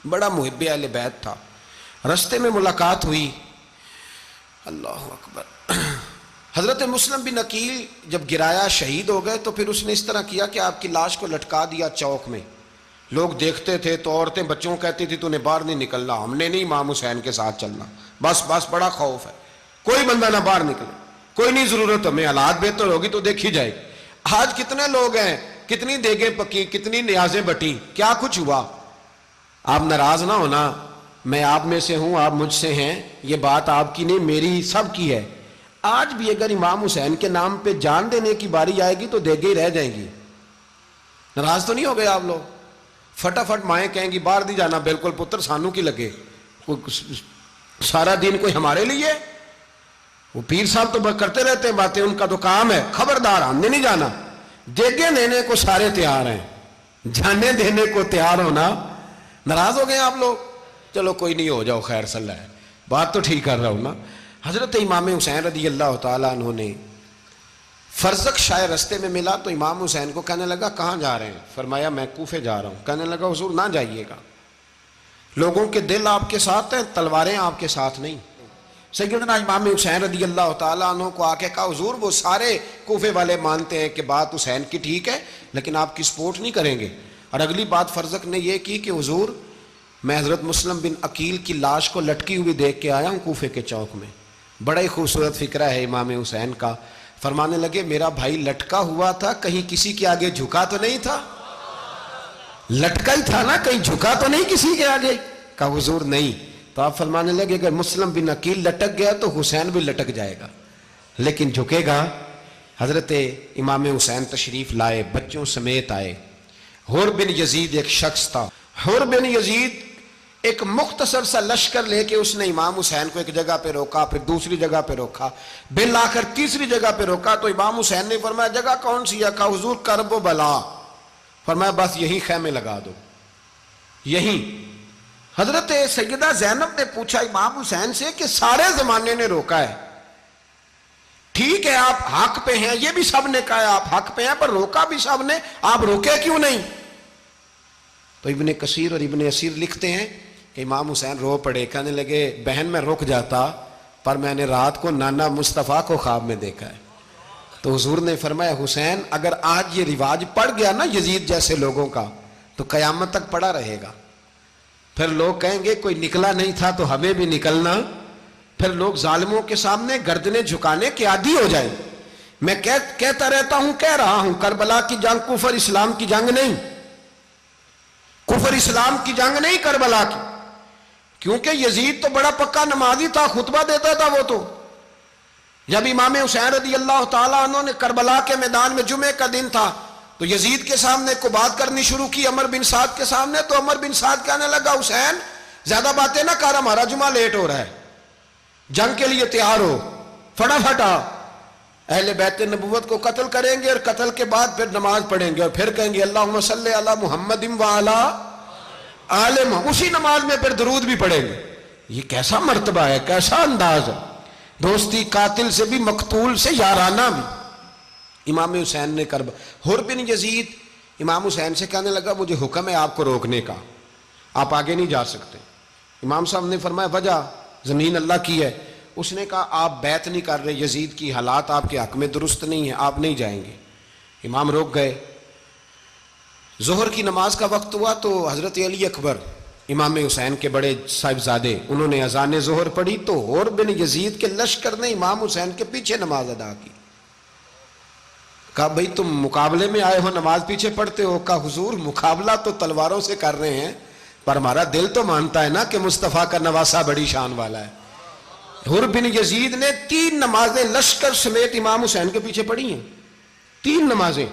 بڑا محب اہل بیت تھا۔ رستے میں ملاقات ہوئی، اللہ اکبر، حضرت مسلم بن عقیل جب گرایا شہید ہو گئے تو پھر اس نے اس طرح کیا کہ آپ کی لاش کو لٹکا دیا چوک میں۔ لوگ دیکھتے تھے تو عورتیں بچوں کہتی تھی تو نے باہر نہیں نکلنا، ہم نے نہیں امام حسین کے ساتھ چلنا، بس بڑا خوف ہے، کوئی بندہ نہ باہر نکلے، کوئی نہیں ضرورت ہمیں، حالات بہتر ہوگی تو دیکھی جائے گی۔ آج کتنے لوگ ہیں، کتنی دیگیں پکی، کتنی نیازیں بٹی، کیا کچھ ہوا۔ آپ ناراض نہ ہونا، میں آپ میں سے ہوں، آپ مجھ سے ہیں، یہ بات آپ کی نہیں میری سب کی ہے۔ آج بھی اگر امام حسین کے نام پہ جان دینے کی باری آئے گی تو دیگیں ہی رہ جائیں گی۔ ناراض تو نہیں ہو گئے آپ لوگ؟ فٹافٹ مائیں کہیں گی باہر نہیں جانا، بالکل پتر سانو کی لگے، سارا دن کوئی ہمارے لیے؟ وہ پیر صاحب تو کرتے رہتے ہیں باتیں، ان کا تو کام ہے، خبردار ہم نے نہیں جانا۔ دیگیں دینے کو سارے تیار ہیں، جانے دینے کو تیار ہونا۔ ناراض ہو گئے آپ لوگ؟ چلو کوئی نہیں، ہو جاؤ، خیر صلی اللہ ہے، بات تو ٹھیک کر رہا ہوں نا۔ حضرت امام حسین رضی اللہ تعالیٰ عنہ نے فرزق شاعر رستے میں ملا تو امام حسین کو کہنے لگا کہاں جا رہے ہیں؟ فرمایا میں کوفے جا رہا ہوں۔ کہنے لگا حضور نہ جائیے گا، لوگوں کے دل آپ کے ساتھ ہیں، تلواریں آپ کے ساتھ نہیں۔ سیدنا امام حسین رضی اللہ تعالیٰ عنہ کو آ کے کہا حضور وہ سارے کوفے والے مانتے ہیں کہ بات حسین کی ٹھیک ہے لیکن آپ کی سپورٹ نہیں کریں گے۔ اور اگلی بات فرزق نے یہ کی کہ حضور میں حضرت مسلم بن عقیل کی لاش کو لٹکی ہوئی دیکھ کے آیا ہوں کوفے کے چوک میں، بڑا ہی خوبصورت فکرہ ہے امام حسین کا۔ فرمانے لگے میرا بھائی لٹکا ہوا تھا، کہیں کسی کے آگے جھکا تو نہیں تھا؟ لٹکا ہی تھا نا، کہیں جھکا تو نہیں کسی کے آگے؟ کہا حضور نہیں۔ تو آپ فرمانے لگے اگر مسلم بن عقیل لٹک گیا تو حسین بھی لٹک جائے گا، لیکن جھکے گا۔ حضرت امام حسین تشریف لائے، بچوں سمیت آئے۔ حر بن یزید ایک شخص تھا، حر بن یزید ایک مختصر سا لشکر لے کے اس نے امام حسین کو ایک جگہ پہ روکا، پھر دوسری جگہ پہ روکا، بالآخر تیسری جگہ پہ روکا تو امام حسین نے فرمایا جگہ کون سی ہے؟ کہا حضور کرب و بلا۔ فرمایا بس یہی خیمے لگا دو، یہی۔ حضرت سیدہ زینب نے پوچھا امام حسین سے کہ سارے زمانے نے روکا ہے، ٹھیک ہے آپ حق پہ ہیں، یہ بھی سب نے کہا ہے آپ حق پہ ہیں، پر روکا بھی سب نے، آپ روکے کیوں نہیں؟ تو ابن کثیر اور ابن اسیر لکھتے ہیں کہ امام حسین رو پڑے، کہنے لگے بہن میں رک جاتا پر میں نے رات کو نانا مصطفیٰ کو خواب میں دیکھا ہے۔ تو حضور نے فرمایا حسین اگر آج یہ رواج پڑ گیا نا یزید جیسے لوگوں کا تو قیامت تک پڑا رہے گا، پھر لوگ کہیں گے کوئی نکلا نہیں تھا تو ہمیں بھی نکلنا، پھر لوگ ظالموں کے سامنے گردنیں جھکانے کے عادی ہو جائیں۔ میں کہتا رہتا ہوں، کہہ رہا ہوں، کربلا کی جنگ کفر اسلام کی جنگ نہیں، کفر اسلام کی جنگ نہیں کربلا کی، کیونکہ یزید تو بڑا پکا نمازی تھا، خطبہ دیتا تھا وہ تو۔ جب امام حسین رضی اللہ تعالیٰ عنہ نے کربلا کے میدان میں جمعے کا دن تھا تو یزید کے سامنے کو بات کرنی شروع کی عمر بن سعد کے سامنے، تو عمر بن سعد کہنے لگا حسین زیادہ باتیں نہ کر، ہمارا جمعہ لیٹ ہو رہا ہے، جنگ کے لیے تیار ہو، فٹافٹ آ، اہل بیت نبوت کو قتل کریں گے اور قتل کے بعد پھر نماز پڑھیں گے اور پھر کہیں گے اللہم صلی علی محمد وعلی آل محمد، اسی نماز میں پھر درود بھی پڑھیں گے۔ یہ کیسا مرتبہ ہے، کیسا انداز ہے، دوستی قاتل سے بھی مقتول سے یارانہ بھی۔ امام حسین نے حر بن یزید امام حسین سے کہنے لگا مجھے حکم ہے آپ کو روکنے کا، آپ آگے نہیں جا سکتے۔ امام صاحب نے فرمایا وجہ؟ زمین اللہ کی ہے۔ اس نے کہا آپ بیعت نہیں کر رہے، یزید کی حالات آپ کے حق میں درست نہیں ہیں، آپ نہیں جائیں گے۔ امام روک گئے۔ ظہر کی نماز کا وقت ہوا تو حضرت علی اکبر امام حسین کے بڑے صاحبزادے انہوں نے اذان ظہر پڑھی تو حر بن یزید کے لشکر نے امام حسین کے پیچھے نماز ادا کی۔ کہا بھئی تم مقابلے میں آئے ہو نماز پیچھے پڑھتے ہو؟ کہا حضور مقابلہ تو تلواروں سے کر رہے ہیں پر ہمارا دل تو مانتا ہے نا کہ مصطفیٰ کا نواسہ بڑی شان والا ہے۔ حر بن یزید نے 3 نمازیں لشکر سمیت امام حسین کے پیچھے پڑھی ہیں، 3 نمازیں،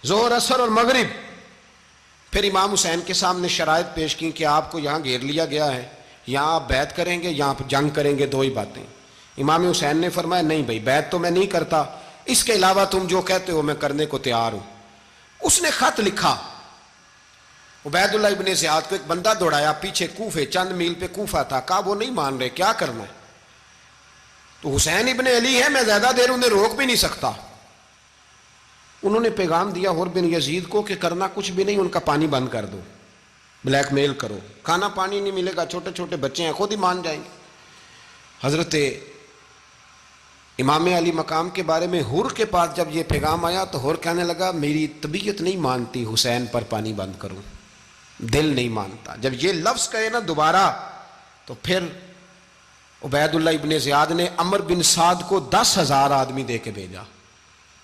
ظہر عصر اور مغرب۔ پھر امام حسین کے سامنے شرائط پیش کی کہ آپ کو یہاں گھیر لیا گیا ہے، یہاں آپ بیعت کریں گے، یہاں جنگ کریں گے، 2 ہی باتیں۔ امام حسین نے فرمایا نہیں بھائی بیعت تو میں نہیں کرتا، اس کے علاوہ تم جو کہتے ہو میں کرنے کو تیار ہوں۔ اس نے خط لکھا، عبید اللہ ابن زیاد کو ایک بندہ دوڑایا پیچھے کوفے، چند میل پہ کوفہ تھا، کہا وہ نہیں مان رہے، کیا کرنا ہے؟ تو حسین ابن علی ہے، میں زیادہ دیر انہیں روک بھی نہیں سکتا۔ انہوں نے پیغام دیا حر بن یزید کو کہ کرنا کچھ بھی نہیں، ان کا پانی بند کر دو، بلیک میل کرو، کھانا پانی نہیں ملے گا، چھوٹے چھوٹے بچے ہیں، خود ہی مان جائیں گے۔ حضرت امام علی مقام کے بارے میں حر کے پاس جب یہ پیغام آیا تو حر کہنے لگا میری طبیعت نہیں مانتی حسین پر پانی بند کروں، دل نہیں مانتا۔ جب یہ لفظ کہے نا دوبارہ تو پھر عبید اللہ ابن زیاد نے عمر بن سعد کو 10,000 آدمی دے کے بھیجا،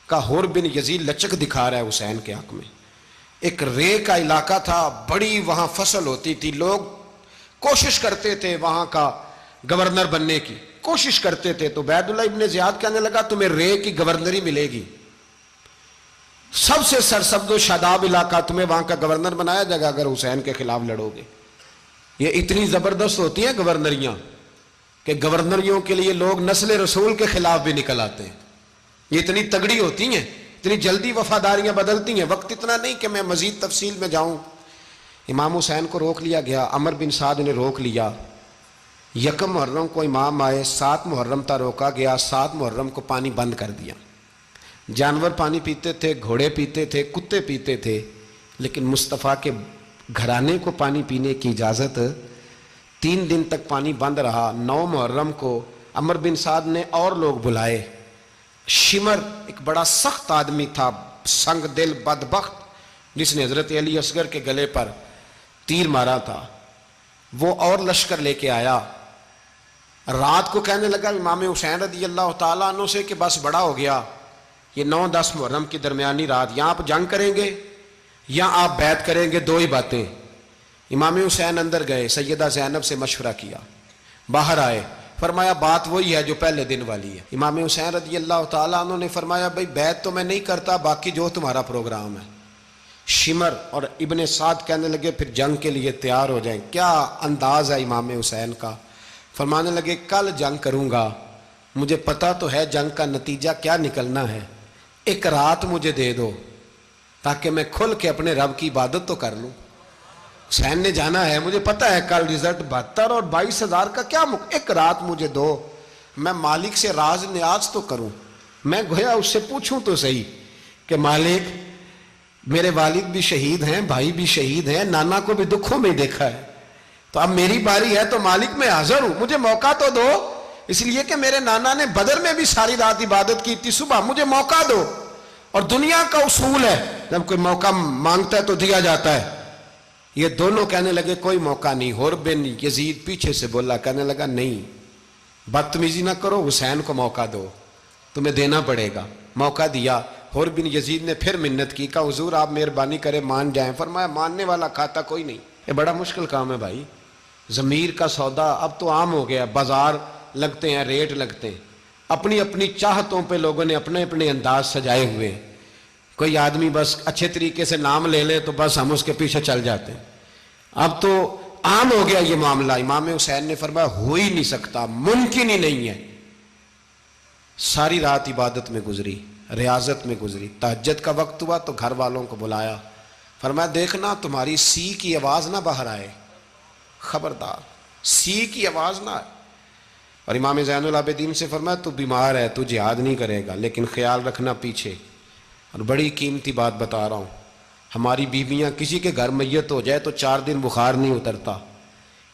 کہا حر بن یزید لچک دکھا رہا ہے حسین کے حق میں۔ ایک رے کا علاقہ تھا، بڑی وہاں فصل ہوتی تھی، لوگ کوشش کرتے تھے وہاں کا گورنر بننے کی، کوشش کرتے تھے۔ تو عبید اللہ ابن زیاد کہنے لگا تمہیں رے کی گورنری ملے گی، سب سے سرسبز و شاداب علاقہ، تمہیں وہاں کا گورنر بنایا جائے گا اگر حسین کے خلاف لڑو گے۔ یہ اتنی زبردست ہوتی ہیں گورنریاں کہ گورنریوں کے لیے لوگ نسل رسول کے خلاف بھی نکل آتے ہیں، یہ اتنی تگڑی ہوتی ہیں، اتنی جلدی وفاداریاں بدلتی ہیں۔ وقت اتنا نہیں کہ میں مزید تفصیل میں جاؤں۔ امام حسین کو روک لیا گیا، عمر بن سعد نے روک لیا۔ یکم محرم کو امام آئے، 7 محرم تا روکا گیا، 7 محرم کو پانی بند کر دیا۔ جانور پانی پیتے تھے، گھوڑے پیتے تھے، کتے پیتے تھے، لیکن مصطفیٰ کے گھرانے کو پانی پینے کی اجازت 3 دن تک پانی بند رہا۔ 9 محرم کو عمر بن سعد نے اور لوگ بلائے۔ شمر ایک بڑا سخت آدمی تھا، سنگ دل بدبخت، جس نے حضرت علی اصغر کے گلے پر تیر مارا تھا، وہ اور لشکر لے کے آیا۔ رات کو کہنے لگا امام حسین رضی اللہ تعالیٰ عنہ سے کہ بس بڑا ہو گیا، یہ 9-10 محرم کی درمیانی رات، یہاں آپ جنگ کریں گے یا آپ بیعت کریں گے، 2 ہی باتیں۔ امام حسین اندر گئے، سیدہ زینب سے مشورہ کیا، باہر آئے، فرمایا بات وہی ہے جو پہلے دن والی ہے۔ امام حسین رضی اللہ تعالیٰ عنہ نے فرمایا بھائی بیعت تو میں نہیں کرتا، باقی جو تمہارا پروگرام ہے۔ شمر اور ابن سعد کہنے لگے پھر جنگ کے لیے تیار ہو جائیں۔ کیا انداز ہے امام حسین کا، فرمانے لگے کل جنگ کروں گا، مجھے پتا تو ہے جنگ کا نتیجہ کیا نکلنا ہے، ایک رات مجھے دے دو تاکہ میں کھل کے اپنے رب کی عبادت تو کر لوں۔ حسین نے جانا ہے، مجھے پتا ہے کل رزلٹ 72 اور 22,000 کا کیا ایک رات مجھے دو، میں مالک سے راز نیاز تو کروں، میں گویا اس سے پوچھوں تو صحیح کہ مالک میرے والد بھی شہید ہیں، بھائی بھی شہید ہیں، نانا کو بھی دکھوں میں دیکھا ہے، تو اب میری باری ہے تو مالک میں حاضر ہوں، مجھے موقع تو دو، اس لیے کہ میرے نانا نے بدر میں بھی ساری رات عبادت کی تھی، صبح مجھے موقع دو۔ اور دنیا کا اصول ہے جب کوئی موقع مانگتا ہے تو دیا جاتا ہے۔ یہ دونوں کہنے لگے کوئی موقع نہیں۔ حر بن یزید پیچھے سے بولا، کہنے لگا نہیں بدتمیزی نہ کرو، حسین کو موقع دو، تمہیں دینا پڑے گا۔ موقع دیا۔ حر بن یزید نے پھر منت کی، کہا حضور آپ مہربانی کریں مان جائیں۔ فرمایا ماننے والا کھاتا کوئی نہیں، یہ بڑا مشکل کام ہے بھائی، ضمیر کا سودا اب تو عام ہو گیا، بازار لگتے ہیں، ریٹ لگتے ہیں، اپنی اپنی چاہتوں پہ لوگوں نے اپنے اپنے انداز سجائے ہوئے۔ کوئی آدمی بس اچھے طریقے سے نام لے لے تو بس ہم اس کے پیچھے چل جاتے ہیں، اب تو عام ہو گیا یہ معاملہ۔ امام حسین نے فرمایا ہو ہی نہیں سکتا، ممکن ہی نہیں ہے۔ ساری رات عبادت میں گزری، ریاضت میں گزری، تہجد کا وقت ہوا تو گھر والوں کو بلایا، فرمایا دیکھنا تمہاری سی کی آواز نہ باہر آئے، خبردار سی کی آواز نہ آئے۔ اور امام زین العابدین سے فرمایا تو بیمار ہے، تو جہاد نہیں کرے گا، لیکن خیال رکھنا پیچھے۔ اور بڑی قیمتی بات بتا رہا ہوں، ہماری بیویاں کسی کے گھر میت ہو جائے تو 4 دن بخار نہیں اترتا۔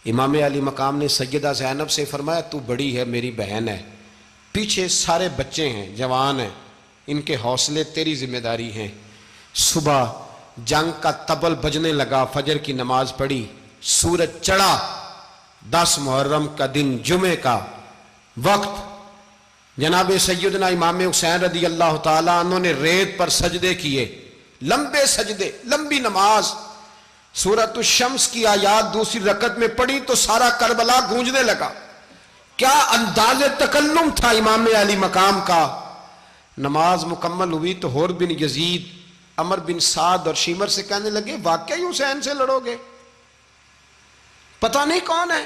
امام علی مقام نے سیدہ زینب سے فرمایا تو بڑی ہے، میری بہن ہے، پیچھے سارے بچے ہیں، جوان ہیں، ان کے حوصلے تیری ذمہ داری ہیں۔ صبح جنگ کا طبل بجنے لگا، فجر کی نماز پڑھی، سورج چڑھا، 10 محرم کا دن، جمعے کا وقت، جناب سیدنا امام حسین رضی اللہ تعالیٰ عنہ نے ریت پر سجدے کیے، لمبے سجدے، لمبی نماز۔ سورۃ الشمس کی آیات دوسری رکعت میں پڑھی تو سارا کربلا گونجنے لگا۔ کیا انداز تکلم تھا امام علی مقام کا۔ نماز مکمل ہوئی تو حر بن یزید، عمر بن سعد اور شیمر سے کہنے لگے واقعی حسین سے لڑو گے؟ پتہ نہیں کون ہے،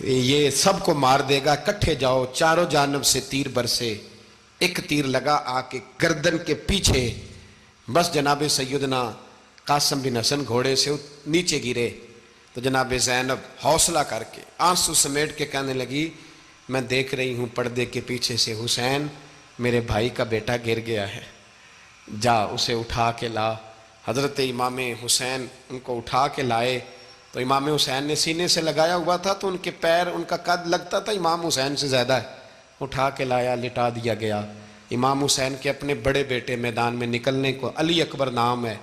یہ سب کو مار دے گا، کٹھے جاؤ، چاروں جانب سے تیر برسے، ایک تیر لگا آ کے گردن کے پیچھے، بس جناب سیدنا قاسم بن حسن گھوڑے سے نیچے گرے تو جناب زینب حوصلہ کر کے آنسو سمیٹ کے کہنے لگی میں دیکھ رہی ہوں پردے کے پیچھے سے حسین میرے بھائی کا بیٹا گر گیا ہے، جا اسے اٹھا کے لا۔ حضرت امام حسین ان کو اٹھا کے لائے تو امام حسین نے سینے سے لگایا ہوا تھا تو ان کے پیر، ان کا قد لگتا تھا امام حسین سے زیادہ ہے، اٹھا کے لایا، لٹا دیا گیا۔ امام حسین کے اپنے بڑے بیٹے میدان میں نکلنے کو، علی اکبر نام ہے،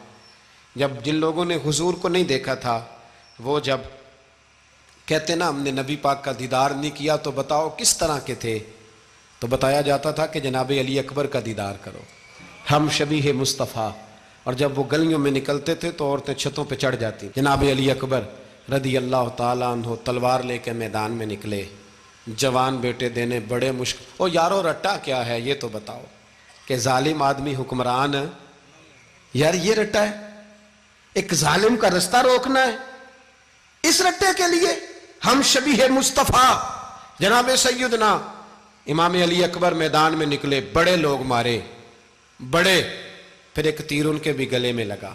جب جن لوگوں نے حضور کو نہیں دیکھا تھا وہ جب کہتے نا ہم نے نبی پاک کا دیدار نہیں کیا تو بتاؤ کس طرح کے تھے، تو بتایا جاتا تھا کہ جناب علی اکبر کا دیدار کرو، ہم شبیہ مصطفیٰ۔ اور جب وہ گلیوں میں نکلتے تھے تو عورتیں چھتوں پہ چڑھ جاتی۔ جناب علی اکبر رضی اللہ تعالیٰ عنہ تلوار لے کے میدان میں نکلے، جوان بیٹے دینے بڑے مشکل۔ او یارو رٹا کیا ہے یہ تو بتاؤ، کہ ظالم آدمی حکمران، یار یہ رٹا ہے، ایک ظالم کا رستہ روکنا ہے، اس رٹے کے لیے ہم شبیہ مصطفیٰ۔ جناب سیدنا امام علی اکبر میدان میں نکلے، بڑے لوگ مارے، بڑے، پھر ایک تیر ان کے بھی گلے میں لگا،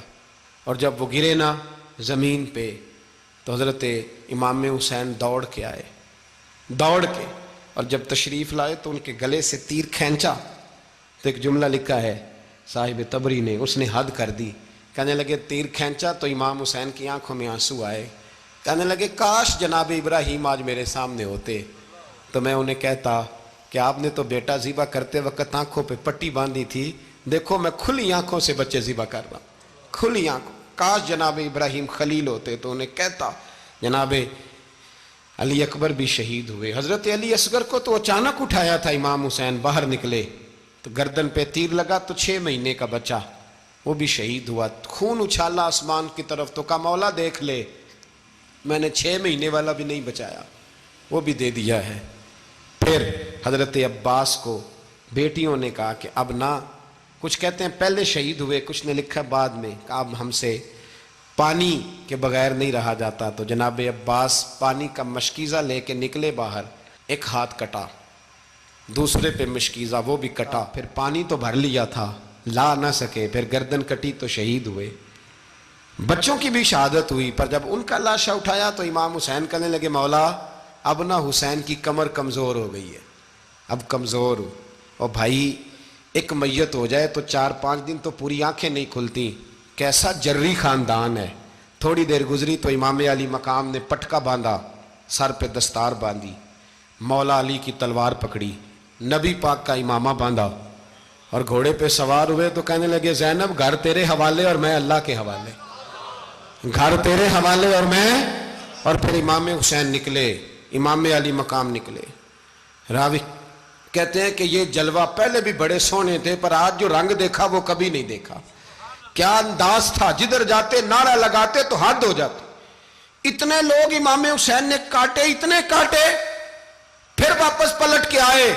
اور جب وہ گرے نا زمین پہ تو حضرت امام حسین دوڑ کے آئے، دوڑ کے، اور جب تشریف لائے تو ان کے گلے سے تیر کھینچا تو ایک جملہ لکھا ہے صاحب تبری نے، اس نے حد کر دی، کہنے لگے تیر کھینچا تو امام حسین کی آنکھوں میں آنسو آئے، کہنے لگے کاش جناب ابراہیم آج میرے سامنے ہوتے تو میں انہیں کہتا کہ آپ نے تو بیٹا ذبح کرتے وقت آنکھوں پہ پٹی باندھی تھی، دیکھو میں کھلی آنکھوں سے بچے ذبح کر رہا ہوں، کھلی آنکھوں، کاش جناب ابراہیم خلیل ہوتے تو انہیں کہتا۔ جناب علی اکبر بھی شہید ہوئے۔ حضرت علی اصغر کو تو اچانک اٹھایا تھا امام حسین، باہر نکلے تو گردن پہ تیر لگا تو 6 مہینے کا بچہ وہ بھی شہید ہوا، خون اچھالا آسمان کی طرف تو کہا مولا دیکھ لے میں نے 6 مہینے والا بھی نہیں بچایا، وہ بھی دے دیا ہے۔ پھر حضرت عباس کو بیٹیوں نے کہا کہ اب نہ، کچھ کہتے ہیں پہلے شہید ہوئے، کچھ نے لکھا بعد میں، کہ اب ہم سے پانی کے بغیر نہیں رہا جاتا، تو جناب عباس پانی کا مشکیزہ لے کے نکلے باہر، ایک ہاتھ کٹا، دوسرے پہ مشکیزہ وہ بھی کٹا، پھر پانی تو بھر لیا تھا لا نہ سکے، پھر گردن کٹی تو شہید ہوئے۔ بچوں کی بھی شہادت ہوئی، پر جب ان کا لاشا اٹھایا تو امام حسین کہنے لگے مولا اب نہ حسین کی کمر کمزور ہو گئی ہے، اب کمزور ہو، اور بھائی ایک میت ہو جائے تو 4-5 دن تو پوری آنکھیں نہیں کھلتی، کیسا جری خاندان ہے۔ تھوڑی دیر گزری تو امام علی مقام نے پٹکا باندھا، سر پہ دستار باندھی، مولا علی کی تلوار پکڑی، نبی پاک کا امامہ باندھا اور گھوڑے پہ سوار ہوئے تو کہنے لگے زینب گھر تیرے حوالے اور میں اللہ کے حوالے، گھر تیرے حوالے اور میں، اور پھر امام حسین نکلے، امام علی مقام نکلے۔ راوی کہتے ہیں کہ یہ جلوہ پہلے بھی بڑے سونے تھے پر آج جو رنگ دیکھا وہ کبھی نہیں دیکھا، کیا انداز تھا، جدھر جاتے نعرہ لگاتے تو حد ہو جاتے۔ اتنے لوگ امام حسین نے کاٹے، اتنے کاٹے، پھر واپس پلٹ کے آئے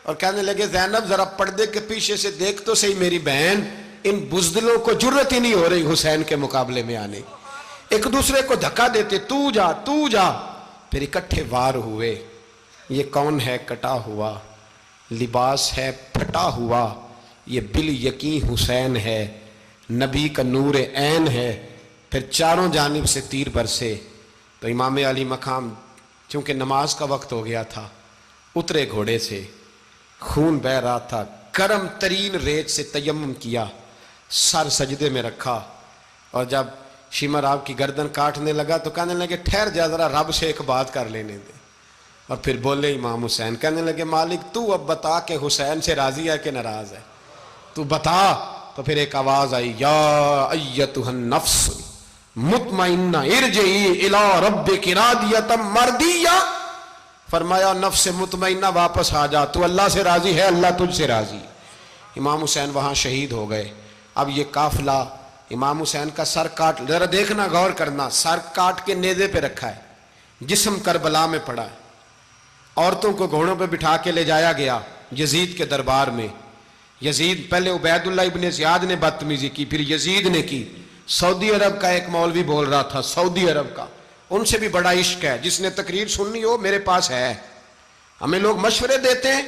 اور کہنے لگے زینب ذرا پردے کے پیچھے سے دیکھ تو صحیح میری بہن، ان بزدلوں کو جرت ہی نہیں ہو رہی حسین کے مقابلے میں آنے، ایک دوسرے کو دھکا دیتے، تو جا تو جا، پھر اکٹھے وار ہوئے۔ یہ کون ہے کٹا ہوا، لباس ہے پھٹا ہوا، یہ بال یقین حسین ہے، نبی کا نور عین ہے۔ پھر چاروں جانب سے تیر برسے تو امام علی مقام چونکہ نماز کا وقت ہو گیا تھا، اترے گھوڑے سے، خون بہہ رہا تھا، گرم ترین ریت سے تیمم کیا، سر سجدے میں رکھا، اور جب شمر آپ کی گردن کاٹنے لگا تو کہنے لگے ٹھہر جا ذرا رب سے ایک بات کر لینے دے، اور پھر بولے امام حسین، کہنے لگے مالک تو اب بتا کہ حسین سے راضی ہے کہ ناراض ہے، تو بتا۔ تو پھر ایک آواز آئی، یا ایتھا النفس مطمئنہ ارجعی الی ربک راضیۃ مرضیہ، فرمایا نفس مطمئنہ واپس آ جا، تو اللہ سے راضی ہے، اللہ تجھ سے راضی۔ امام حسین وہاں شہید ہو گئے۔ اب یہ قافلہ امام حسین کا سر کاٹ، ذرا دیکھنا غور کرنا، سر کاٹ کے نیزے پہ رکھا ہے، جسم کربلا میں پڑا ہے، عورتوں کو گھوڑوں پہ بٹھا کے لے جایا گیا یزید کے دربار میں۔ یزید پہلے عبید اللہ ابن زیاد نے بدتمیزی کی، پھر یزید نے کی۔ سعودی عرب کا ایک مولوی بول رہا تھا، سعودی عرب کا، ان سے بھی بڑا عشق ہے. جس نے تقریر سننی ہو میرے پاس ہے. ہمیں لوگ مشورے دیتے ہیں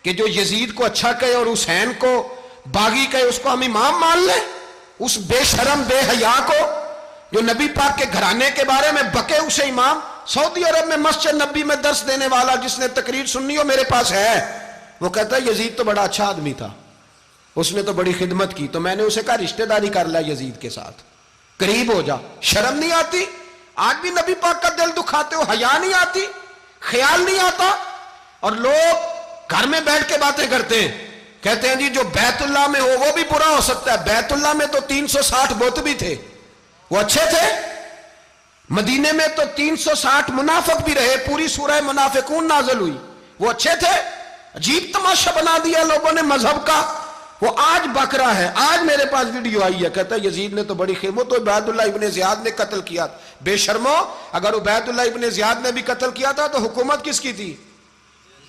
کہ جو یزید کو اچھا کہے اور حسین کو باغی کہے اس کو ہم امام مان لیں. اس بے شرم بے حیا کو جو نبی پاک کے گھرانے کے بارے میں بکے اسے امام. سعودی عرب میں مسجد نبی میں درس دینے والا جس نے تقریر سننی ہو میرے پاس ہے. وہ کہتا ہے یزید تو بڑا اچھا آدمی تھا, اس نے تو بڑی خدمت کی. تو میں نے اسے کہا رشتہ داری کر لیا یزید کے ساتھ, قریب ہو جا. شرم نہیں آتی؟ آج بھی نبی پاک کا دل دکھاتے ہو, حیا نہیں آتی, خیال نہیں آتا. اور لوگ گھر میں بیٹھ کے باتیں کرتے ہیں, کہتے ہیں جی جو بیت اللہ میں ہو وہ بھی برا ہو سکتا ہے. بیت اللہ میں تو 360 بت بھی تھے, وہ اچھے تھے. مدینے میں تو 360 منافق بھی رہے, پوری سورہ منافقون نازل ہوئی, وہ اچھے تھے. عجیب تماشا بنا دیا لوگوں نے مذہب کا. وہ آج بک رہا ہے. آج میرے پاس ویڈیو آئی ہے, کہتا ہے یزید نے تو بڑی خدمت, تو عبید اللہ ابن زیاد نے قتل کیا. بے شرمو, اگر عبید اللہ ابن زیاد نے بھی قتل کیا تھا تو حکومت کس کی تھی؟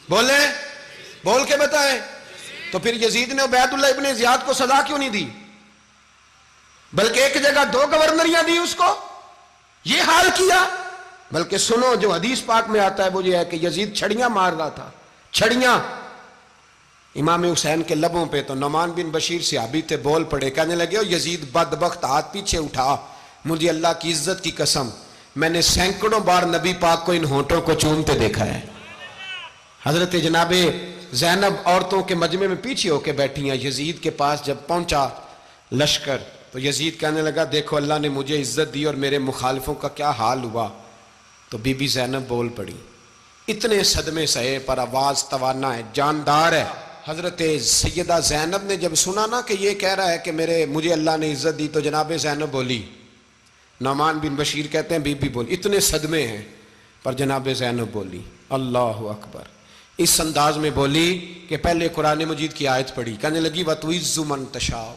بولیں, بول کے بتائیں. تو پھر یزید نے عبید اللہ ابن زیاد کو سزا کیوں نہیں دی, بلکہ ایک جگہ 2 گورنریاں دی اس کو؟ یہ حال کیا. بلکہ سنو جو حدیث پاک میں آتا ہے وہ یہ ہے کہ یزید چھڑیاں مار رہا تھا, چھڑیاں امام حسین کے لبوں پہ. تو نعمان بن بشیر صحابی تھے, بول پڑے, کہنے لگے یزید بدبخت, ہاتھ پیچھے اٹھا, مجھے اللہ کی عزت کی قسم میں نے سینکڑوں بار نبی پاک کو ان ہونٹوں کو چومتے دیکھا ہے. حضرت جناب زینب عورتوں کے مجمع میں پیچھے ہو کے بیٹھی ہیں. یزید کے پاس جب پہنچا لشکر تو یزید کہنے لگا دیکھو اللہ نے مجھے عزت دی اور میرے مخالفوں کا کیا حال ہوا. تو بی بی زینب بول پڑی, اتنے صدمے سہے پر آواز توانا ہے, جاندار ہے. حضرت سیدہ زینب نے جب سنا نا کہ یہ کہہ رہا ہے کہ مجھے اللہ نے عزت دی, تو جناب زینب بولی. نعمان بن بشیر کہتے ہیں بی بی بولی, اتنے صدمے ہیں پر جناب زینب بولی اللہ اکبر. اس انداز میں بولی کہ پہلے قرآن مجید کی آیت پڑھی, کہنے لگی وَتُعِزُّ مَن تَشَاءُ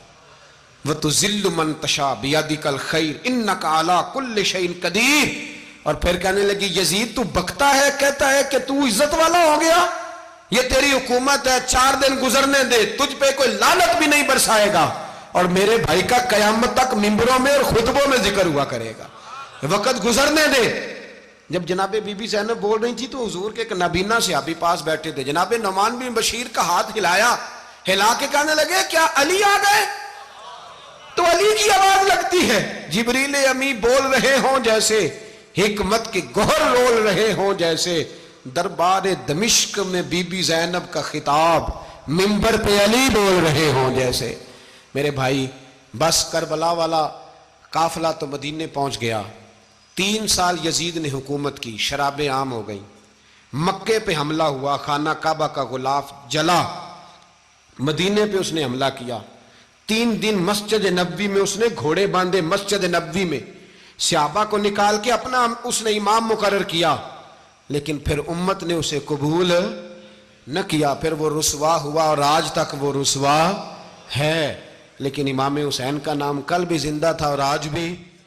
وَتُذِلُّ مَن تَشَاءُ بِيَدِكَ الْخَيْرُ إِنَّكَ عَلَىٰ كُلِّ شَيْءٍ قَدِيرٌ. اور پھر کہنے لگی یزید تو بکتا ہے, کہتا ہے کہ تو عزت والا ہو گیا, یہ تیری حکومت ہے, 4 دن گزرنے دے, تجھ پہ کوئی لعنت بھی نہیں برسائے گا, اور میرے بھائی کا قیامت تک ممبروں میں اور خطبوں میں ذکر ہوا کرے گا, وقت گزرنے دے. جب جناب بی بی زینب بول رہی تھی تو حضور کے ایک نابینا صحابی پاس بیٹھے تھے. جناب نعمان بن بشیر کا ہاتھ ہلایا, ہلا کے کہنے لگے کیا علی آ گئے؟ تو علی کی آواز لگتی ہے, جبریل امی بول رہے ہوں جیسے, حکمت کے گوہر رول رہے ہوں جیسے, دربار دمشق میں بی بی زینب کا خطاب, منبر پہ علی بول رہے ہوں جیسے. میرے بھائی بس کربلا والا قافلہ تو مدینے پہنچ گیا. 3 سال یزید نے حکومت کی, شرابیں عام ہو گئیں, مکے پہ حملہ ہوا, خانہ کعبہ کا غلاف جلا, مدینے پہ اس نے حملہ کیا. 3 دن مسجد نبوی میں اس نے گھوڑے باندھے, مسجد نبوی میں صحابہ کو نکال کے اپنا اس نے امام مقرر کیا, لیکن پھر امت نے اسے قبول نہ کیا. پھر وہ رسوا ہوا اور آج تک وہ رسوا ہے. لیکن امام حسین کا نام کل بھی زندہ تھا اور آج بھی